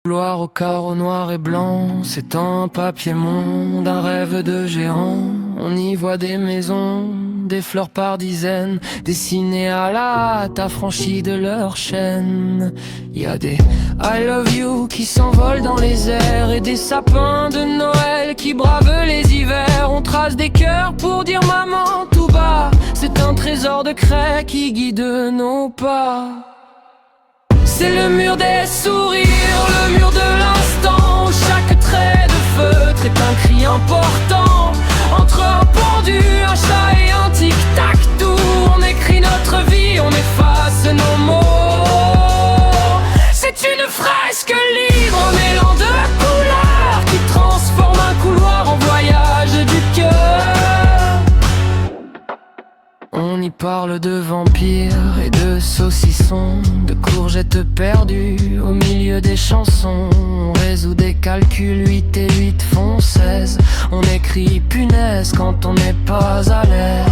Couloir au carreau noir et blanc, c'est un papier monde, un rêve de géant. On y voit des maisons, des fleurs par dizaines, dessinées à la hâte, affranchies de leur chaîne. Y a des I love you qui s'envolent dans les airs, et des sapins de Noël qui bravent les hivers. On trace des cœurs pour dire maman tout bas, c'est un trésor de craie qui guide nos pas. C'est le mur des sourires, le mur de l'instant, où chaque trait de feutre est un cri important. Entre un pendu, un chat et un tic-tac-toe, on écrit notre vie, on efface nos mots. C'est une fresque libre, un mélange de couleurs qui transforme un couloir en voyage du cœur. On y parle de vampires et de saucissons, de courgettes perdues au milieu des chansons. On résout des calculs, 8 et 8 font 16. On écrit punaise quand on n'est pas à l'aise.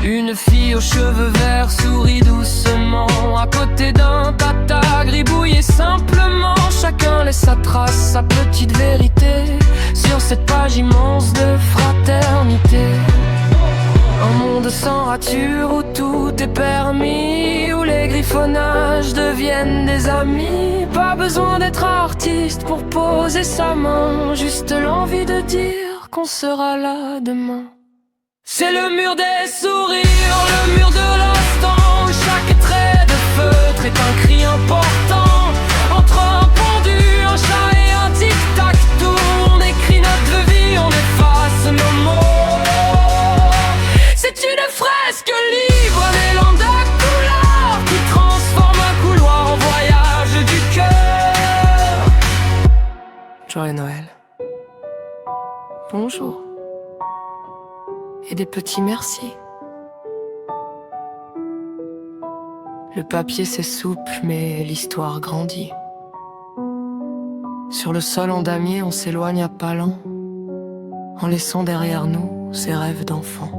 Une fille aux cheveux verts sourit doucement à côté d'un tata gribouillé simplement. Chacun laisse sa trace, sa petite vérité sur cette page immense de fraternité. Un monde sans rature où tout est permis, où les griffonnages deviennent des amis. Pas besoin d'être artiste pour poser sa main, juste l'envie de dire qu'on sera là demain. C'est le mur des sourires, le mur de l'instant, où chaque trait de feutre est un cri important. Entre un pendu, un chat et un tic-tac-toe, on écrit notre vie, on efface nos mots. C'est une fresque libre, un élan de couleurs qui transforme un couloir en voyage du cœur. Joyeux Noël. Bonjour. Et des petits merci. Le papier s'essouple, mais l'histoire grandit. Sur le sol en damier, on s'éloigne à pas lents, en laissant derrière nous ces rêves d'enfants.